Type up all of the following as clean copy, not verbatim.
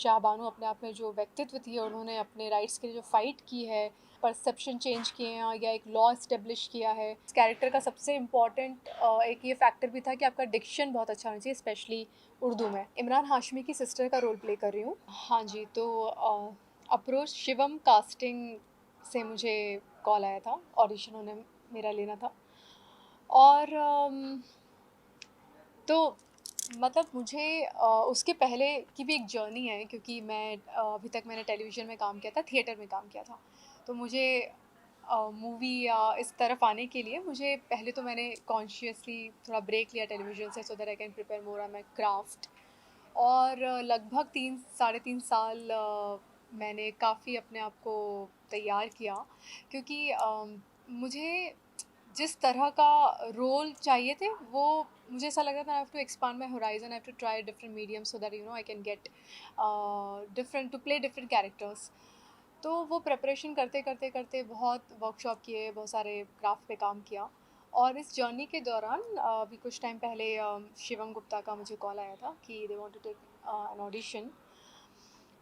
शाह बानो अपने आप में जो व्यक्तित्व थी और उन्होंने अपने राइट्स के लिए जो फ़ाइट की है, परसेप्शन चेंज किए हैं या एक लॉ एस्टेब्लिश किया है। इस कैरेक्टर का सबसे इम्पोर्टेंट एक ये फैक्टर भी था कि आपका डिक्शन बहुत अच्छा होना चाहिए, स्पेशली उर्दू में। इमरान हाशमी की सिस्टर का रोल प्ले कर रही हूँ। हाँ जी, तो अप्रोच शिवम कास्टिंग से मुझे कॉल आया था, ऑडिशन उन्हें मेरा लेना था। और तो मतलब मुझे उसके पहले की भी एक जर्नी है, क्योंकि मैं अभी तक मैंने टेलीविज़न में काम किया था, थिएटर में काम किया था। तो मुझे मूवी या इस तरफ आने के लिए मुझे पहले तो मैंने कॉन्शियसली थोड़ा ब्रेक लिया टेलीविज़न से, सो that I can prepare more on my craft. और लगभग 3 साढ़े 3 साल मैंने काफ़ी अपने आप को तैयार किया, क्योंकि मुझे जिस तरह का रोल चाहिए थे वो मुझे ऐसा लग रहा था I have to expand my horizon, I have to try different medium so that I can get different to play different characters. तो वो प्रिपरेशन करते करते करते बहुत वर्कशॉप किए, बहुत सारे क्राफ्ट पे काम किया। और इस जर्नी के दौरान अभी कुछ टाइम पहले शिवम गुप्ता का मुझे कॉल आया था कि they want to take an audition.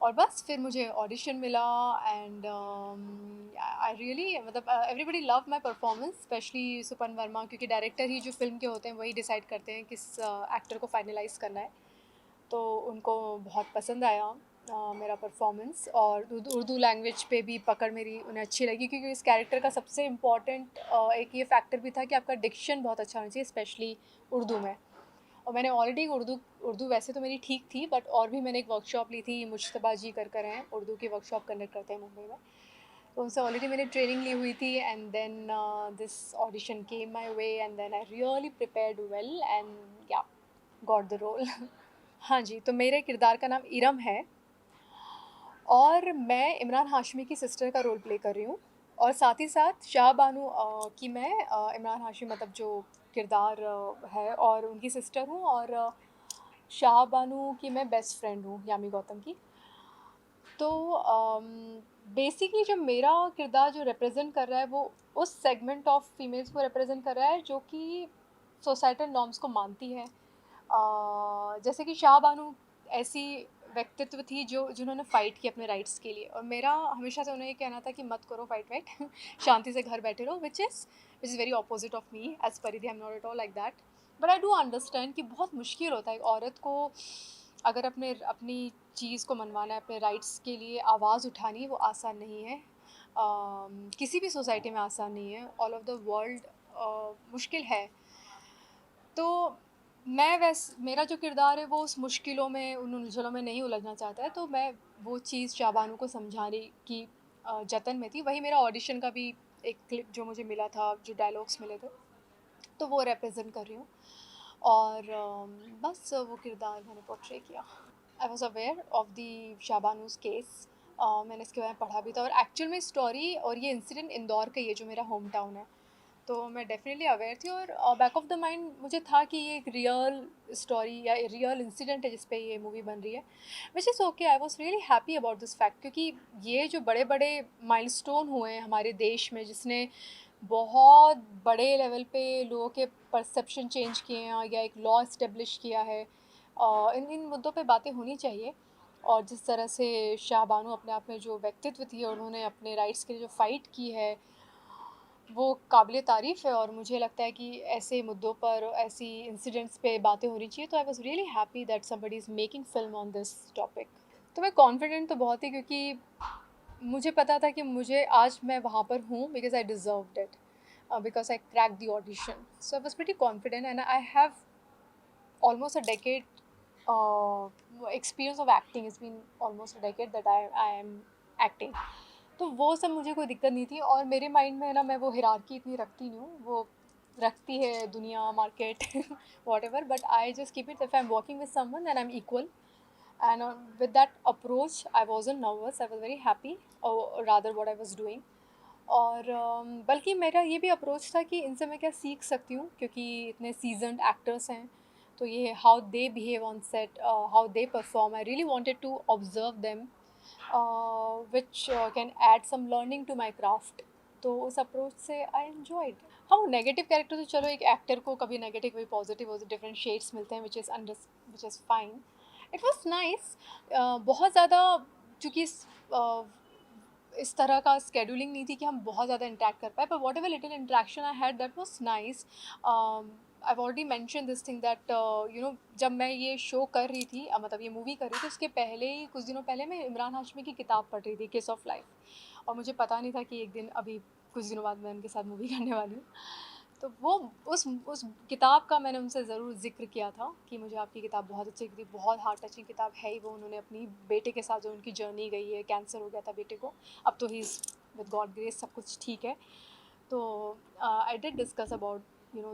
और बस फिर मुझे ऑडिशन मिला एंड आई रियली मतलब everybody love my performance, specially Supan Verma, क्योंकि डायरेक्टर ही जो फिल्म के होते हैं वही डिसाइड करते हैं किस एक्टर को फाइनलाइज करना है। तो उनको बहुत पसंद आया मेरा परफॉर्मेंस, और उर्दू लैंग्वेज पे भी पकड़ मेरी उन्हें अच्छी लगी, क्योंकि इस कैरेक्टर का सबसे इम्पॉर्टेंट एक ये फैक्टर भी था कि आपका डिक्शन बहुत अच्छा होना चाहिए, स्पेशली उर्दू में। और मैंने ऑलरेडी उर्दू उर्दू वैसे तो मेरी ठीक थी, बट और भी मैंने एक वर्कशॉप ली थी, मुश्तबा जी कर हैं, उर्दू की वर्कशॉप कंडक्ट करते हैं मुंबई में। तो उनसे ऑलरेडी मैंने ट्रेनिंग ली हुई थी, and then this audition came my way and then I really prepared well and yeah got the role. हाँ जी, तो मेरे किरदार का नाम इरम है और मैं इमरान हाशमी की सिस्टर का रोल प्ले कर रही हूँ। और साथ ही साथ शाह बानो की मैं इमरान हाशमी मतलब जो किरदार है और उनकी सिस्टर हूँ, और शाह बानो की मैं बेस्ट फ्रेंड हूँ, यामी गौतम की। तो बेसिकली जो मेरा किरदार जो रिप्रेजेंट कर रहा है वो उस सेगमेंट ऑफ फीमेल्स को रिप्रेजेंट कर रहा है जो कि सोसाइटल नॉर्म्स को मानती है। जैसे कि शाह बानो ऐसी व्यक्तित्व थी जो जिन्होंने फ़ाइट की अपने राइट्स के लिए, और मेरा हमेशा से उन्हें ये कहना था कि मत करो फ़ाइट वाइट, शांति से घर बैठे रहो, which is very opposite of me as Paridhi. I am not at all like that, but I do understand कि बहुत मुश्किल होता है एक औरत को अगर अपने अपनी चीज़ को मनवाना है, अपने राइट्स के लिए आवाज़ उठानी, वो आसान नहीं है। किसी भी सोसाइटी में आसान नहीं है, ऑल ओवर द वर्ल्ड मुश्किल है। तो मेरा जो किरदार है वो उस मुश्किलों में, उन उलझनों में नहीं उलझना चाहता है, तो मैं वो चीज़ शाबानू को समझाने की जतन में थी। वही मेरा ऑडिशन का भी एक क्लिप जो मुझे मिला था, जो डायलॉग्स मिले थे, तो वो रिप्रेजेंट कर रही हूँ। और बस वो किरदार मैंने पोर्ट्रे किया। I was aware of the Shahbano's case, मैंने इसके बारे में पढ़ा भी था, और एक्चुअल में स्टोरी और ये इंसिडेंट इंदौर का ही है जो मेरा होम टाउन है। तो मैं डेफ़िनेटली अवेयर थी, और बैक ऑफ द माइंड मुझे था कि ये एक रियल स्टोरी या रियल इंसिडेंट है जिस पे ये मूवी बन रही है, which is okay. I was really happy about this fact, क्योंकि ये जो बड़े बड़े माइलस्टोन हुए हैं हमारे देश में, जिसने बहुत बड़े लेवल पे लोगों के परसेप्शन चेंज किए हैं या एक लॉ इस्टेब्लिश किया है, इन इन मुद्दों पे बातें होनी चाहिए। और जिस तरह से शाह बानो अपने आप में जो व्यक्तित्व थी और उन्होंने अपने राइट्स के लिए जो फ़ाइट की है, वो काबिल तारीफ़ है, और मुझे लगता है कि ऐसे मुद्दों पर, ऐसी इंसिडेंट्स पे बातें होनी चाहिए। तो I was really happy that somebody is making film on this topic. तो मैं कॉन्फिडेंट तो बहुत ही, क्योंकि मुझे पता था कि मुझे आज मैं वहाँ पर हूँ because I deserved it, because I cracked the audition. So I was pretty confident and I have almost a decade experience of acting. It's been almost a decade that I am acting. तो वो सब मुझे कोई दिक्कत नहीं थी, और मेरे माइंड में है ना, मैं वो हिरार्की इतनी रखती नहीं हूँ, वो रखती है दुनिया, market, what ever, but I just keep it, if I am working with someone and I M equal, and with that approach I wasn't nervous, I was very happy rather what I was doing. और बल्कि मेरा ये भी approach था कि इनसे मैं क्या सीख सकती हूँ, क्योंकि इतने सीजन्ड एक्टर्स हैं, तो ये how they behave on set, how they perform, I really wanted to observe them, which can add some learning to my craft. तो उस अप्रोच से आई एन्जॉयड। हाँ, वो नेगेटिव कैरेक्टर तो चलो, एक एक्टर को कभी नेगेटिव कभी पॉजिटिव, वो डिफरेंट शेड्स मिलते हैं, which is fine. It was nice. बहुत ज़्यादा, चूँकि इस तरह का स्केड्यूलिंग नहीं थी कि हम बहुत ज़्यादा इंटरैक्ट कर पाएँ, पर whatever little interaction I had that was nice. I have already mention this thing that जब मैं ये शो कर रही थी, मतलब ये मूवी कर रही थी, उसके पहले ही कुछ दिनों पहले मैं इमरान हाशमी की किताब पढ़ रही थी, किस ऑफ लाइफ, और मुझे पता नहीं था कि एक दिन अभी कुछ दिनों बाद मैं उनके साथ मूवी करने वाली हूँ। तो वो उस किताब का मैंने उनसे ज़रूर ज़िक्र किया था कि मुझे आपकी किताब बहुत अच्छी लगी थी, बहुत हार्ट टचिंग किताब है ही वो। उन्होंने अपनी बेटे के साथ जो उनकी जर्नी गई है, कैंसर हो गया था बेटे को, अब तो he is with God grace सब कुछ ठीक है। तो I did discuss about you know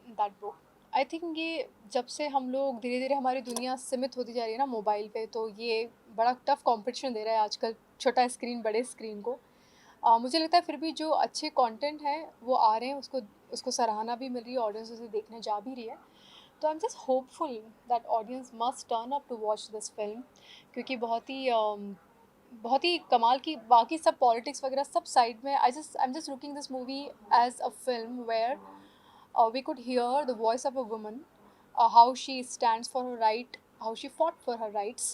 that book. I think ये जब से हम लोग धीरे धीरे हमारी दुनिया सीमित होती जा रही है ना मोबाइल पे, तो ये बड़ा टफ कंपटीशन दे रहा है आजकल, छोटा स्क्रीन बड़े स्क्रीन को। मुझे लगता है फिर भी जो अच्छे कंटेंट हैं वो आ रहे हैं, उसको उसको सराहना भी मिल रही है, ऑडियंस उसे देखने जा भी रही है। तो I am just hopeful that audience must turn up to watch this film, क्योंकि बहुत ही कमाल की, बाकी सब पॉलिटिक्स वगैरह सब साइड में, I am just looking this movie as a film where we could hear the voice of a woman, how she stands for her right, how she fought for her rights.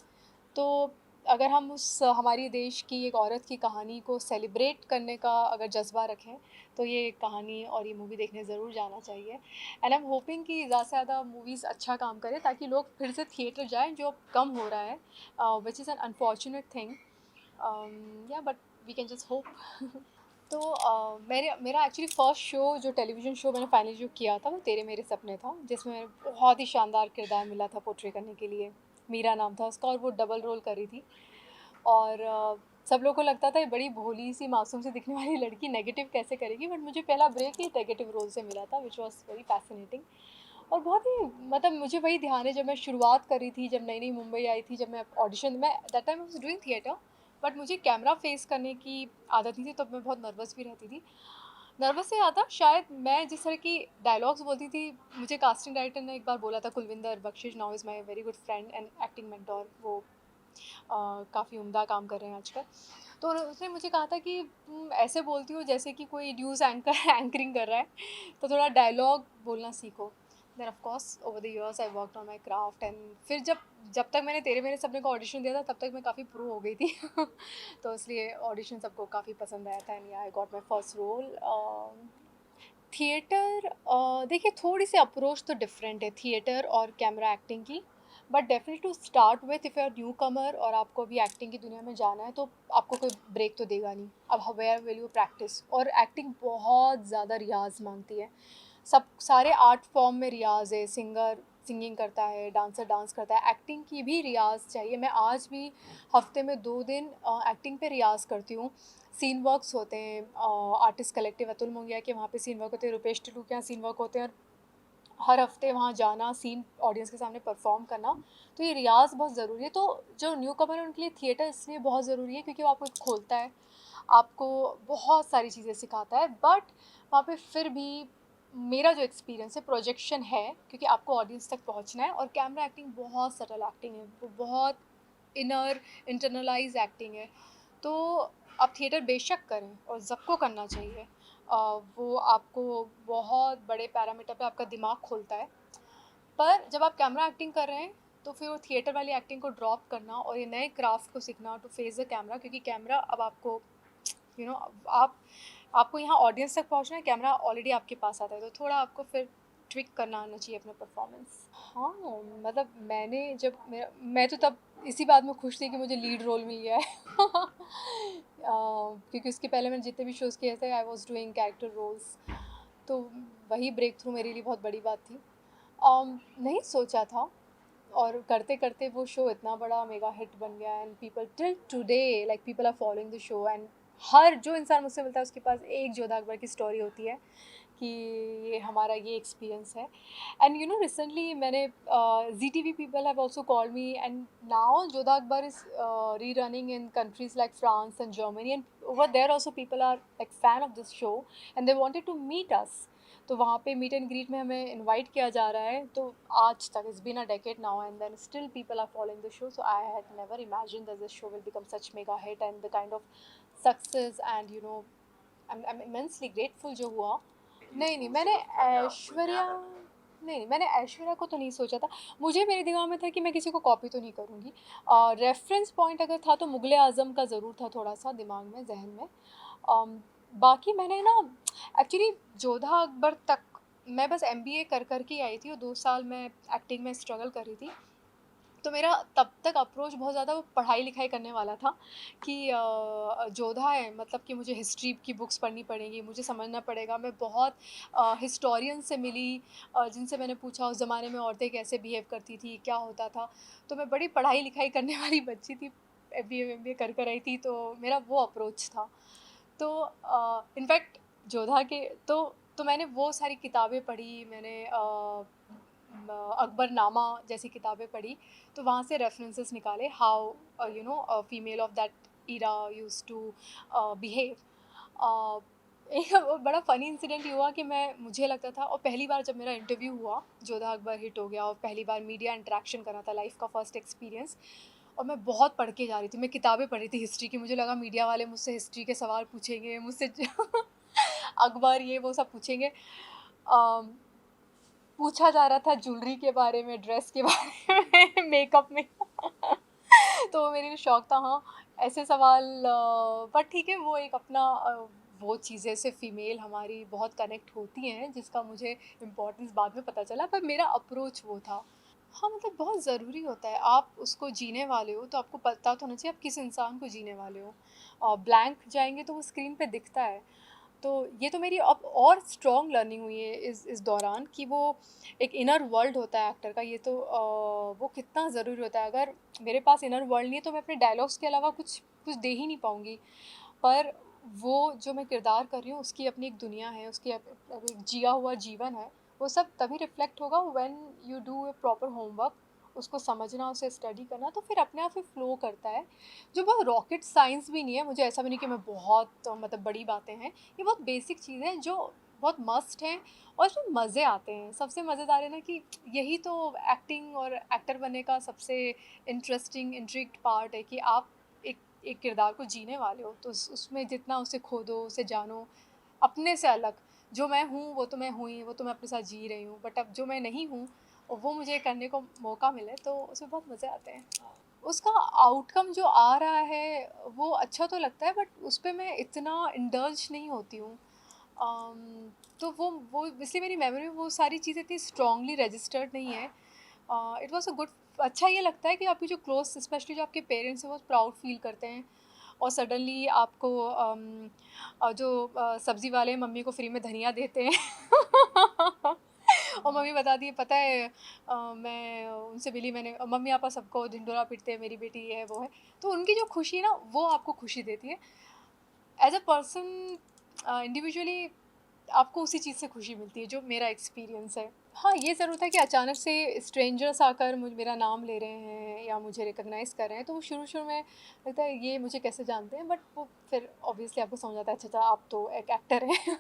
तो अगर हम उस हमारी देश की एक औरत की कहानी को सेलिब्रेट करने का अगर जज्बा रखें, तो ये कहानी और ये मूवी देखने ज़रूर जाना चाहिए। एंड आई एम होपिंग कि ज़्यादा से ज़्यादा मूवीज़ अच्छा काम करें, ताकि लोग फिर से थिएटर जाएं, जो अब कम हो रहा है, which is an unfortunate thing. Yeah but we can just hope. तो मेरा एक्चुअली फर्स्ट शो, जो टेलीविज़न शो मैंने फाइनली जो किया था, वो तेरे मेरे सपने था, जिसमें बहुत ही शानदार किरदार मिला था पोर्ट्रे करने के लिए। मीरा नाम था उसका, और वो डबल रोल कर रही थी। और सब लोगों को लगता था ये बड़ी भोली सी मासूम सी दिखने वाली लड़की नेगेटिव कैसे करेगी, बट मुझे पहला ब्रेक ही नेगेटिव रोल से मिला था, विच वॉज वेरी फैसिनेटिंग। और बहुत ही, मतलब मुझे वही ध्यान है, जब मैं शुरुआत कर रही थी, जब नई नई मुंबई आई थी, जब मैं ऑडिशन में, that time I was doing theatre, but मुझे कैमरा फेस करने की आदत नहीं थी, तब मैं बहुत नर्वस भी रहती थी। नर्वस से ज़्यादा शायद मैं जिस तरह की डायलॉग्स बोलती थी, मुझे कास्टिंग डायरेक्टर ने एक बार बोला था, कुलविंदर बख्शिश now is my very good friend and acting mentor, वो काफ़ी उम्दा काम कर रहे हैं आजकल। तो उसने मुझे कहा था कि तुम ऐसे बोलती हो जैसे कि कोई न्यूज़ एंकर एंकरिंग कर रहा है, तो थोड़ा डायलॉग बोलना सीखो। Then of course over the years I worked on my craft, and फिर जब जब तक मैंने तेरे मेरे सपने का ऑडिशन दिया था, तब तक मैं काफ़ी प्रो हो गई थी। तो इसलिए ऑडिशन सबको काफ़ी पसंद आया था, and I got my first role. Theatre, देखिए थोड़ी सी अप्रोच तो डिफरेंट है थिएटर और कैमरा एक्टिंग की, but definitely to start with, if you are newcomer और आपको अभी एक्टिंग की दुनिया में जाना है, तो आपको कोई ब्रेक तो देगा नहीं। अब वेयर विल यू प्रैक्टिस, और एक्टिंग बहुत ज़्यादा रियाज मांगती है। सब सारे आर्ट फॉर्म में रियाज है, सिंगर सिंगिंग करता है, डांसर डांस करता है, एक्टिंग की भी रियाज चाहिए। मैं आज भी हफ्ते में 2 दिन एक्टिंग पे रियाज करती हूँ। सीन वर्क्स होते हैं, आर्टिस्ट कलेक्टिव अतुल मुंगिया के वहाँ पे सीन वर्क होते हैं, रुपेश टिल्लू के यहाँ सीन वर्क होते हैं, और हर हफ्ते वहाँ जाना, सीन ऑडियंस के सामने परफॉर्म करना, तो ये रियाज बहुत ज़रूरी है। तो जो न्यू कमर है उनके लिए थिएटर इसलिए बहुत ज़रूरी है, क्योंकि वो आपको एक खोलता है, आपको बहुत सारी चीज़ें सिखाता है, बट वहाँ पे फिर भी मेरा जो एक्सपीरियंस है, प्रोजेक्शन है, क्योंकि आपको ऑडियंस तक पहुँचना है, और कैमरा एक्टिंग बहुत सटल एक्टिंग है, वो बहुत इनर इंटरनलाइज एक्टिंग है। तो आप थिएटर बेशक करें, और सबको करना चाहिए। वो आपको बहुत बड़े पैरामीटर पे आपका दिमाग खोलता है, पर जब आप कैमरा एक्टिंग कर रहे हैं, तो फिर वो थिएटर वाली एक्टिंग को ड्रॉप करना और ये नए क्राफ्ट को सीखना, टू फेस द कैमरा, क्योंकि कैमरा अब आपको यू नो आप आपको यहाँ ऑडियंस तक पहुँचना है, कैमरा ऑलरेडी आपके पास आता है, तो थोड़ा आपको फिर ट्विक करना आना चाहिए अपने परफॉर्मेंस। हाँ, मतलब मैंने जब मेरा मैं तो तब इसी बात में खुश थी कि मुझे लीड रोल मिल गया है। क्योंकि उसके पहले मैंने जितने भी शोज़ किए थे, I was doing character roles, तो वही ब्रेक थ्रू मेरे लिए बहुत बड़ी बात थी। नहीं सोचा था, और करते करते वो शो इतना बड़ा मेगा हिट बन गया, and people till today, like people are following the show, and हर जो इंसान मुझसे मिलता है उसके पास एक जोधा अकबर की स्टोरी होती है कि ये हमारा ये एक्सपीरियंस है। एंड रिसेंटली मैंने Zee TV people have also called me, and now Jodha Akbar is rerunning in countries like France and Germany, and over there also people are like fan of this show, and they wanted to meet us. तो वहाँ पे meet and greet में हमें invite किया जा रहा है, तो आज तक it's been a decade now, and then still people are following the show, so I had never imagine that this show will become such mega hit, and the kind of success, and I am immensely grateful जो हुआ। नहीं नहीं, मैंने ऐश्वर्या नहीं, मैंने ऐश्वर्या को तो नहीं सोचा था। मुझे मेरे दिमाग में था कि मैं किसी को कॉपी तो नहीं करूँगी। रेफ़रेंस पॉइंट अगर था तो मुग़ल-ए आज़म का ज़रूर था थोड़ा-सा दिमाग में, ज़हन में। अम, बाकी मैंने ना एक्चुअली जोधा अकबर तक मैं बस एमबीए कर के ही आई थी और 2 साल मैं एक्टिंग में स्ट्रगल कर रही थी। तो मेरा तब तक अप्रोच बहुत ज़्यादा वो पढ़ाई-लिखाई करने वाला था कि जोधा है मतलब कि मुझे हिस्ट्री की बुक्स पढ़नी पड़ेंगी, मुझे समझना पड़ेगा। मैं बहुत हिस्टोरियन से मिली, जिनसे मैंने पूछा उस ज़माने में औरतें कैसे बिहेव करती थी, क्या होता था। तो मैं बड़ी पढ़ाई-लिखाई करने वाली बच्ची थी, एमबीए कर आई थी, तो मेरा वो अप्रोच था। तो इनफैक्ट जोधा के तो मैंने वो सारी किताबें पढ़ी, मैंने अकबरनामा जैसी किताबें पढ़ी, तो वहाँ से रेफरेंसेस निकाले how female of that era used to behave. एक बड़ा फ़नी इंसिडेंट ये हुआ कि मुझे लगता था, और पहली बार जब मेरा इंटरव्यू हुआ, जोधा अकबर हिट हो गया और पहली बार मीडिया इंटरेक्शन करा था, लाइफ़ का फर्स्ट एक्सपीरियंस, और मैं बहुत पढ़ के जा रही थी, मैं किताबें पढ़ रही थी हिस्ट्री की, मुझे लगा मीडिया वाले मुझसे हिस्ट्री के सवाल पूछेंगे, मुझसे अकबर ये वो सब पूछेंगे। अम, पूछा जा रहा था ज्वेलरी के बारे में, ड्रेस के बारे में, मेकअप में। तो वो मेरे लिए शौक था, हाँ, ऐसे सवाल। पर ठीक है, वो एक अपना वो चीज़ें से फ़ीमेल हमारी बहुत कनेक्ट होती हैं, जिसका मुझे इम्पोर्टेंस बाद में पता चला, पर मेरा अप्रोच वो था। हाँ, मतलब बहुत ज़रूरी होता है, आप उसको जीने वाले हो, तो आपको पता तो होना चाहिए आप किस इंसान को जीने वाले हो। ब्लैंक जाएँगे तो वो स्क्रीन पे दिखता है। तो ये तो मेरी अब और स्ट्रॉन्ग लर्निंग हुई है इस दौरान कि वो एक इनर वर्ल्ड होता है एक्टर का, ये तो वो कितना ज़रूरी होता है। अगर मेरे पास इनर वर्ल्ड नहीं है तो मैं अपने डायलॉग्स के अलावा कुछ कुछ दे ही नहीं पाऊँगी। पर वो जो मैं किरदार कर रही हूँ उसकी अपनी एक दुनिया है, उसकी एक जिया हुआ जीवन है। वो सब तभी रिफ्लेक्ट होगा when you do a proper homework, उसको समझना, उसे स्टडी करना, तो फिर अपने आप ही फ्लो करता है। जो बहुत रॉकेट साइंस भी नहीं है, मुझे ऐसा भी नहीं कि मैं बहुत मतलब बड़ी बातें हैं। ये बहुत बेसिक चीज़ें हैं जो बहुत मस्ट हैं और इसमें मज़े आते हैं। सबसे मज़ेदार है ना कि यही तो एक्टिंग और एक्टर बनने का सबसे इंटरेस्टिंग इंट्रिग्ड पार्ट है कि आप एक एक किरदार को जीने वाले हो, तो उसमें जितना उसे खोदो, उसे जानो, अपने से अलग। जो मैं हूँ वो तो मैं हूँ ही, वो तो मैं अपने साथ जी रही हूँ, बट अब जो मैं नहीं हूँ और वो मुझे करने को मौका मिले तो उसमें बहुत मज़े आते हैं। उसका आउटकम जो आ रहा है वो अच्छा तो लगता है, बट उस पे मैं इतना इंडल्ज नहीं होती हूँ। तो वो इसलिए मेरी मेमोरी में वो सारी चीज़ें इतनी स्ट्रांगली रजिस्टर्ड नहीं है। It was a good. अच्छा ये लगता है कि आपके जो क्लोज़, स्पेशली जो आपके पेरेंट्स हैं, वो प्राउड फ़ील करते हैं और सडनली आपको जो सब्ज़ी वाले हैं, मम्मी को फ्री में धनिया देते हैं। और मम्मी बताती है, पता है मैं उनसे मिली, मैंने मम्मी पापा सबको ढिंढोरा पीटते हैं, मेरी बेटी ये है वो है। तो उनकी जो खुशी है ना, वो आपको खुशी देती है। एज़ अ पर्सन इंडिविजुअली आपको उसी चीज़ से खुशी मिलती है, जो मेरा एक्सपीरियंस है। हाँ, ये ज़रूर था कि अचानक से स्ट्रेंजर्स आकर मेरा नाम ले रहे हैं या मुझे रिकॉग्नाइज़ कर रहे हैं, तो वो शुरू-शुरू में लगता है ये मुझे कैसे जानते हैं, बट वो फिर ऑब्वियसली आपको समझ आता है, अच्छा अच्छा आप तो एक एक्टर हैं।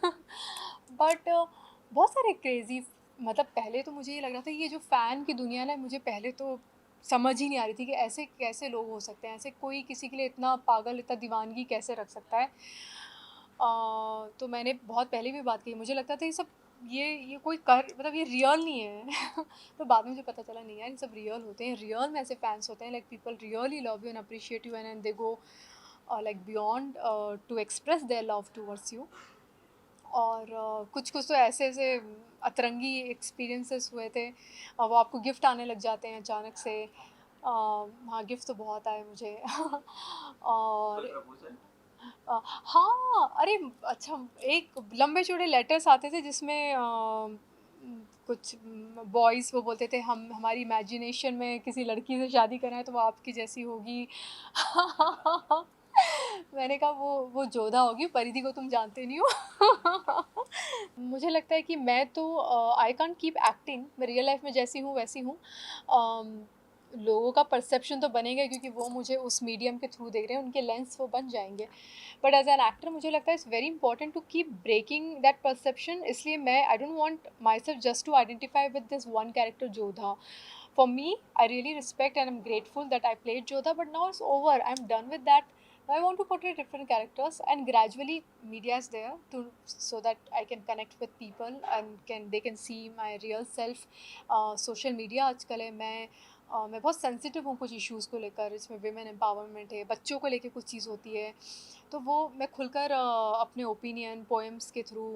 बट बहुत सारे क्रेज़ी, मतलब पहले तो मुझे ये लग रहा था ये जो फ़ैन की दुनिया है ना, मुझे पहले तो समझ ही नहीं आ रही थी कि ऐसे कैसे लोग हो सकते हैं, ऐसे कोई किसी के लिए इतना पागल, इतना दीवानगी कैसे रख सकता है। तो मैंने बहुत पहले भी बात की, मुझे लगता था ये सब ये कोई कर मतलब ये रियल नहीं है। तो बाद में मुझे पता चला नहीं यार, ये सब रियल होते हैं, रियल में ऐसे फैंस होते हैं, like people really love you and appreciate you and they go like beyond to express their love towards you. और कुछ-कुछ तो ऐसे-ऐसे अतरंगी एक्सपीरियंसेस हुए थे। वो आपको गिफ्ट आने लग जाते हैं अचानक से। हाँ, गिफ्ट तो बहुत आए मुझे। और हाँ, अरे अच्छा, एक लंबे-चौड़े लेटर्स आते थे जिसमें कुछ बॉयज़ वो बोलते थे हम हमारी इमेजिनेशन में किसी लड़की से शादी कराएँ तो वो आपकी जैसी होगी। मैंने कहा वो जोधा होगी, परिधि को तुम जानते नहीं हो। मुझे लगता है कि मैं तो आई कांट कीप एक्टिंग, मैं रियल लाइफ में जैसी हूँ वैसी हूँ। अम, लोगों का परसेप्शन तो बनेगा क्योंकि वो मुझे उस मीडियम के थ्रू देख रहे हैं, उनके लेंस वो बन जाएँगे। बट एज़ एन एक्टर मुझे लगता है it's very important to keep breaking that perception, इसलिए मैं I don't want myself just to identify with this one character Jodha. For me, I really respect and I am grateful that I played Jodha, but now it's over, I am done with that. I want to portray different characters, and gradually media is there to so that I can connect with people and can they can see my real self. Social media आजकल है, मैं बहुत sensitive हूँ कुछ issues को लेकर, इसमें women empowerment है, बच्चों को लेके कुछ चीज़ होती है, तो वो मैं खुलकर अपने ओपिनियन पोएम्स के थ्रू,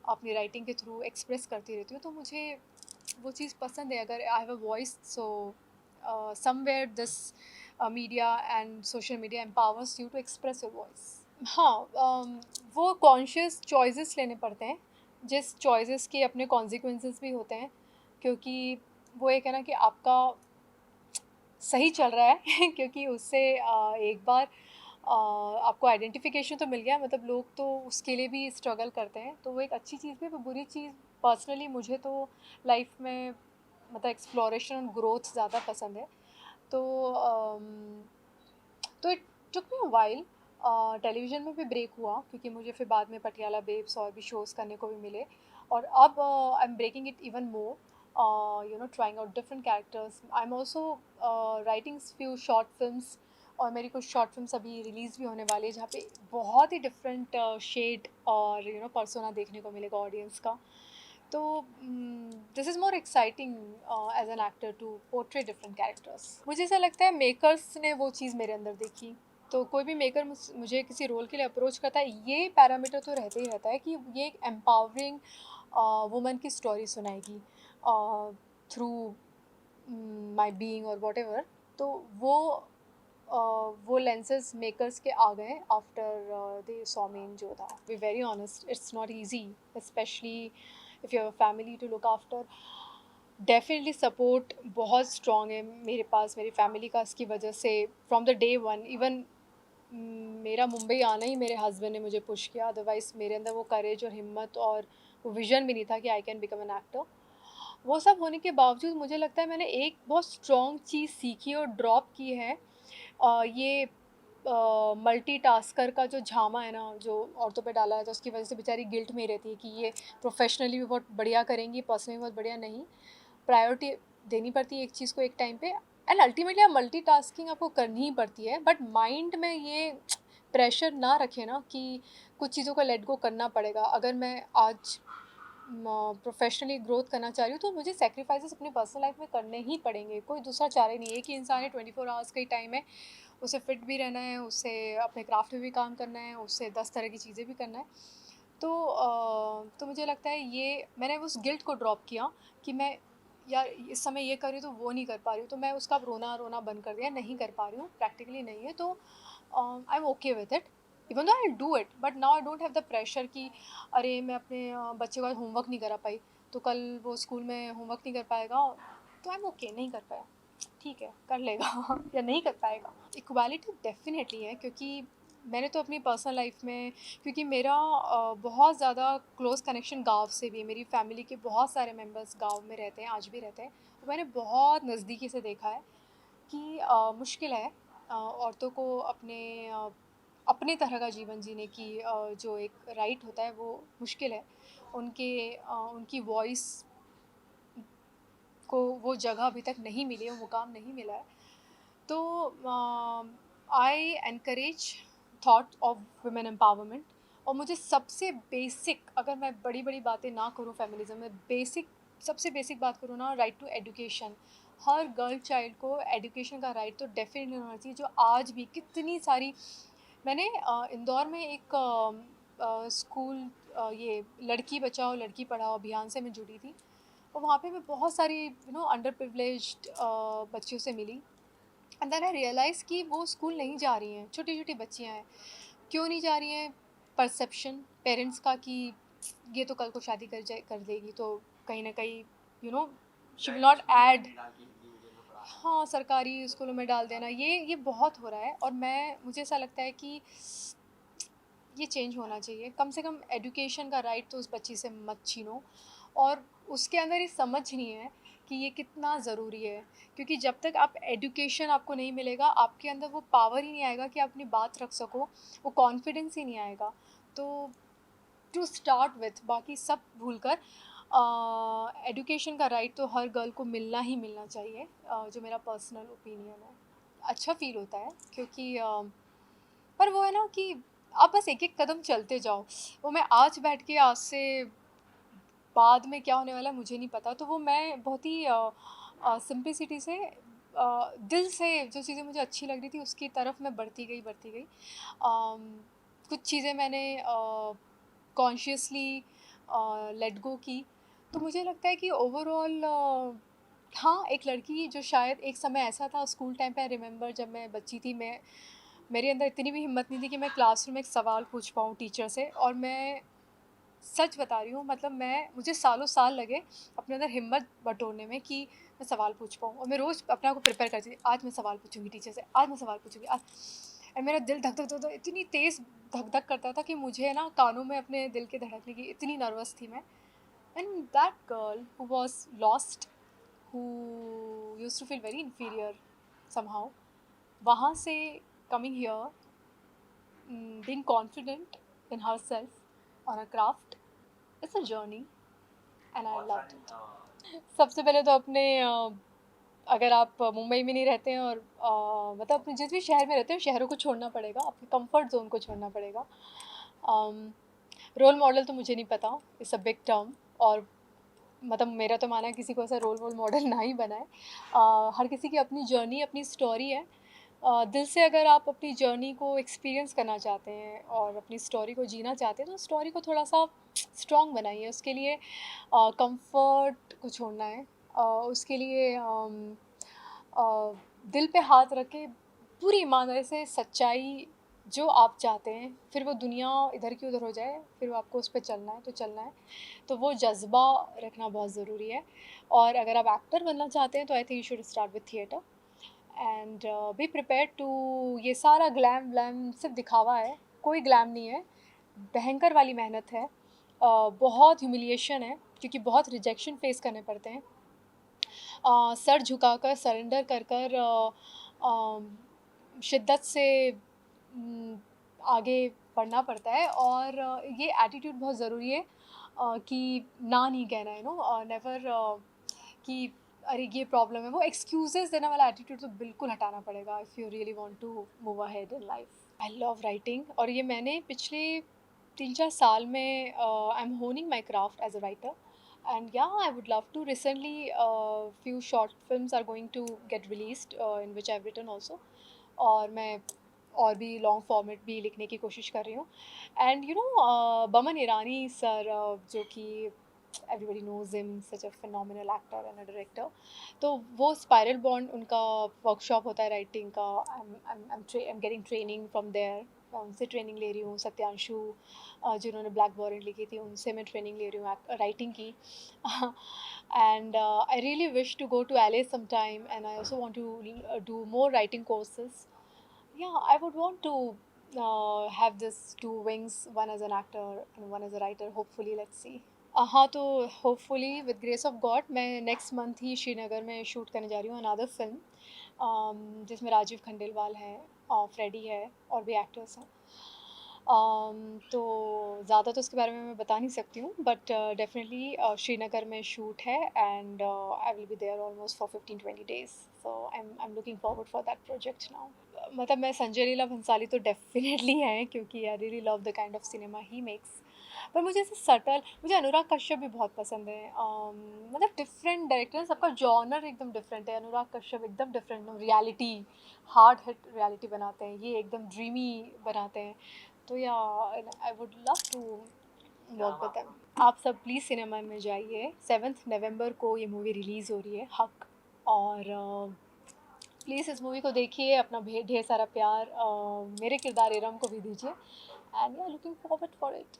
अपनी राइटिंग के थ्रू एक्सप्रेस करती रहती हूँ, तो मुझे वो चीज़ पसंद है। अगर I have a voice, so somewhere this media and social media empowers you to express your voice. हाँ, वो कॉन्शियस चॉइसेस लेने पड़ते हैं, जिस चॉइसेस के अपने कॉन्सिक्वेंसेस भी होते हैं, क्योंकि वो एक है ना कि आपका सही चल रहा है क्योंकि उससे एक बार आपको आइडेंटिफिकेशन तो मिल गया, मतलब लोग तो उसके लिए भी स्ट्रगल करते हैं, तो वो एक अच्छी चीज़ भी है, पर बुरी चीज़ पर्सनली मुझे तो लाइफ में मतलब एक्सप्लोरेशन और ग्रोथ ज़्यादा पसंद है। तो तो it took me a while, television में भी ब्रेक हुआ क्योंकि मुझे फिर बाद में पटियाला बेब्स और भी शोज़ करने को भी मिले, और अब I am breaking it even more, you know trying out different characters. I am also writing few short films, और मेरी कुछ शॉर्ट फिल्म्स अभी रिलीज़ भी होने वाली है जहाँ पे बहुत ही डिफरेंट शेड और यू नो पर्सोना देखने को मिलेगा ऑडियंस का। तो this is more exciting as an actor to portray different characters. मुझे ऐसा लगता है मेकर्स ने वो चीज़ मेरे अंदर देखी, तो कोई भी मेकर मुझे किसी रोल के लिए अप्रोच करता है, ये पैरामीटर तो रहता ही रहता है कि ये एक एम्पावरिंग वुमन की स्टोरी सुनाएगी थ्रू माई बीइंग और वॉट एवर। तो वो लेंसेज मेकर्स के आ गए after they saw me in Jodha. Be very honest, it's not easy, specially if you have a family to look after. Definitely support बहुत strong है मेरे पास, मेरी फैमिली का, इसकी वजह से from the day one. Even मेरा मुंबई आना ही मेरे हस्बैंड ने मुझे पुश किया, अदरवाइज़ मेरे अंदर वो करेज और हिम्मत और वो विजन भी नहीं था कि I can become an actor. वो सब होने के बावजूद मुझे लगता है मैंने एक बहुत स्ट्रॉन्ग चीज़ सीखी और ड्रॉप की है, ये मल्टीटास्कर का जो झामा है ना, जो औरतों पे डाला है, तो उसकी वजह से बेचारी गिल्ट में रहती है कि ये प्रोफेशनली भी बहुत बढ़िया करेंगी, पर्सनली बहुत बढ़िया नहीं। प्रायोरिटी देनी पड़ती है एक चीज़ को एक टाइम पे, एंड अल्टीमेटली आप मल्टीटास्किंग आपको करनी ही पड़ती है, बट माइंड में ये प्रेशर ना रखें ना कि कुछ चीज़ों को लेट गो करना पड़ेगा। अगर मैं आज प्रोफेशनली ग्रोथ करना चाह रही हूँ, तो मुझे सेक्रीफाइसेस अपनी पर्सनल लाइफ में करने ही पड़ेंगे, कोई दूसरा चारा ही नहीं है। एक ही इंसान है, 24 आवर्स का ही टाइम है, उसे फिट भी रहना है, उसे अपने क्राफ्ट में भी काम करना है, उसे 10 तरह की चीज़ें भी करना है। तो मुझे लगता है ये मैंने उस गिल्ट को ड्रॉप किया कि मैं यार इस समय ये कर रही हूँ तो वो नहीं कर पा रही हूँ, तो मैं उसका अब रोना रोना बंद कर दिया, नहीं कर पा रही हूँ, प्रैक्टिकली नहीं है, तो I M okay with it, even though I do it, but now I don't have the pressure कि अरे मैं अपने बच्चे का होमवर्क नहीं करा पाई, तो कल वो स्कूल में होमवर्क नहीं कर पाएगा, तो आई एम ओके, नहीं कर पाया, ठीक है कर लेगा या नहीं कर पाएगा। इक्वालिटी डेफिनेटली है, क्योंकि मैंने तो अपनी पर्सनल लाइफ में, क्योंकि मेरा बहुत ज़्यादा क्लोज़ कनेक्शन गाँव से भी है, मेरी फैमिली के बहुत सारे मेंबर्स गाँव में रहते हैं, आज भी रहते हैं, तो मैंने बहुत नज़दीकी से देखा है कि मुश्किल है औरतों को अपने तरह का जीवन जीने की जो एक राइट होता है वो मुश्किल है, उनकी वॉइस को वो जगह अभी तक नहीं मिली है, वो मुकाम नहीं मिला है। तो I encourage thought of women empowerment, और मुझे सबसे बेसिक, अगर मैं बड़ी बड़ी बातें ना करूँ फेमिनिज्म में, सबसे बेसिक बात करूँ ना, राइट टू एजुकेशन। हर गर्ल चाइल्ड को एजुकेशन का राइट तो डेफिनेटली होना चाहिए, जो आज भी कितनी सारी, मैंने इंदौर में एक स्कूल, ये लड़की बचाओ लड़की पढ़ाओ अभियान से मैं जुड़ी थी, और वहाँ पे मैं बहुत सारी अंडर प्रिविलेज्ड बच्चियों से मिली, एंड देन आई रियलाइज़ कि वो स्कूल नहीं जा रही हैं, छोटी छोटी बच्चियाँ हैं। क्यों नहीं जा रही हैं? परसेप्शन पेरेंट्स का कि ये तो कल को शादी कर देगी, तो कहीं ना कहीं you know she will not add. हाँ, सरकारी स्कूलों में डाल देना, ये बहुत हो रहा है, और मुझे ऐसा लगता है कि ये चेंज होना चाहिए। कम से कम एजुकेशन का राइट तो उस बच्ची से मत छीनो, और उसके अंदर ये समझ नहीं है कि ये कितना ज़रूरी है, क्योंकि जब तक आप एजुकेशन आपको नहीं मिलेगा, आपके अंदर वो पावर ही नहीं आएगा कि आप अपनी बात रख सको, वो कॉन्फिडेंस ही नहीं आएगा। तो टू स्टार्ट विथ, बाकी सब भूल कर एजुकेशन का राइट तो हर गर्ल को मिलना ही मिलना चाहिए, जो मेरा पर्सनल ओपिनियन है। अच्छा फ़ील होता है, क्योंकि पर वो है ना कि आप बस एक-एक कदम चलते जाओ। वो मैं आज बैठ के आज से बाद में क्या होने वाला है मुझे नहीं पता। तो वो मैं बहुत ही सिम्प्लिसिटी से दिल से जो चीज़ें मुझे अच्छी लग रही थी उसकी तरफ मैं बढ़ती गई, बढ़ती गई। कुछ चीज़ें मैंने कॉन्शियसली लेट गो की। तो मुझे लगता है कि ओवरऑल हाँ, एक लड़की जो शायद एक समय ऐसा था स्कूल टाइम पे, आई रिमेंबर जब मैं बच्ची थी, मैं मेरे अंदर इतनी भी हिम्मत नहीं थी कि मैं क्लासरूम में एक सवाल पूछ पाऊँ टीचर से। और मैं सच बता रही हूँ, मतलब मुझे सालों साल लगे अपने अंदर हिम्मत बटोरने में कि मैं सवाल पूछ पाऊँ। और मैं रोज़ अपने आप को प्रिपेयर करती थी, आज मैं सवाल पूछूंगी टीचर से, आज मैं सवाल पूछूंगी आज। और मेरा दिल धक धक धक धक इतनी तेज़ धक धक करता था कि मुझे ना कानों में अपने दिल के धड़कने की, इतनी नर्वस थी मैं। And that girl who was lost, who used to feel very inferior somehow, वहाँ से coming here, being confident in herself on a craft, it's a journey and I loved it. सबसे पहले तो अपने अगर आप मुंबई में नहीं रहते हैं और मतलब अपने जिस भी शहर में रहते हैं शहरों को छोड़ना पड़ेगा, अपने कंफर्ट जोन को छोड़ना पड़ेगा। रोल मॉडल तो मुझे नहीं पता, इट्स अ बिग टर्म। और मतलब मेरा तो माना है किसी को ऐसा रोल मॉडल ना ही बनाए। हर किसी की अपनी जर्नी, अपनी स्टोरी है। दिल से अगर आप अपनी जर्नी को एक्सपीरियंस करना चाहते हैं और अपनी स्टोरी को जीना चाहते हैं तो स्टोरी को थोड़ा सा स्ट्रॉन्ग बनाइए। उसके लिए कंफर्ट को छोड़ना है। उसके लिए दिल पे हाथ रख के पूरी ईमानदारी से सच्चाई जो आप चाहते हैं, फिर वो दुनिया इधर की उधर हो जाए, फिर वो आपको उस पे चलना है तो चलना है। तो वो जज़्बा रखना बहुत ज़रूरी है। और अगर आप एक्टर बनना चाहते हैं तो I think you should start with theatre and be prepared to. ये सारा ग्लैम व्लैम सिर्फ दिखावा है, कोई ग्लैम नहीं है। भयंकर वाली मेहनत है, बहुत ह्यूमिलिएशन है क्योंकि बहुत रिजेक्शन फेस करने पड़ते हैं। सर झुकाकर सरेंडर कर कर शिद्दत से आगे बढ़ना पड़ता है। और ये एटीट्यूड बहुत ज़रूरी है कि ना नहीं कहना है, नो नेवर कि अरे ये प्रॉब्लम है। वो एक्सक्यूजेस देने वाला एटीट्यूड तो बिल्कुल हटाना पड़ेगा if you really want to move ahead in life. I love writing और ये मैंने पिछले 3-4 साल में I am honing my craft as a writer. And yeah, I would love to. Recently, few short films are going to get released in which I've written also. और मैं और भी लॉन्ग फॉर्मेट भी लिखने की कोशिश कर रही हूँ। And you know Boman Irani sir, जो कि everybody knows him, such a phenomenal actor and a director. तो वो स्पाइरल बॉन्ड उनका वर्कशॉप होता है राइटिंग का। I am getting training from there. मैं उनसे ट्रेनिंग ले रही हूँ। सत्यांशु जिन्होंने ब्लैक वॉरेंट लिखी थी, उनसे मैं ट्रेनिंग ले रही हूँ राइटिंग की। and I really wish to go to LA sometime, and I also want to do more writing courses. Yeah, I would want to have this two wings, one as an actor and one as a writer, hopefully. Let's see. हाँ, तो hopefully with grace of God मैं next month ही श्रीनगर में shoot करने जा रही हूँ another film, जिसमें राजीव खंडेलवाल है और फ्रेडी है और भी एक्टर्स हैं। तो ज़्यादा तो उसके बारे में मैं बता नहीं सकती हूँ, बट डेफिनेटली श्रीनगर में शूट है and I will be there almost for 15-20 days। So I am looking forward for that project now. मतलब मैं संजय लीला भंसाली तो डेफिनेटली हैं क्योंकि I really love the kind of cinema ही मेक्स। पर मुझे ऐसे सटल, मुझे अनुराग कश्यप भी बहुत पसंद है। मतलब डिफरेंट डायरेक्टर, सबका जॉनर एकदम डिफरेंट है। अनुराग कश्यप एकदम different, reality, hard hit reality बनाते हैं, ये एकदम ड्रीमी बनाते हैं। तो या I would love to work with them. आप सब प्लीज़ सिनेमा में जाइए। 7 नवंबर को ये मूवी रिलीज़ हो रही है, हक। और प्लीज़ इस मूवी को देखिए, अपना ढेर सारा प्यार मेरे किरदार इरम को भी दीजिए। And we are looking forward for it.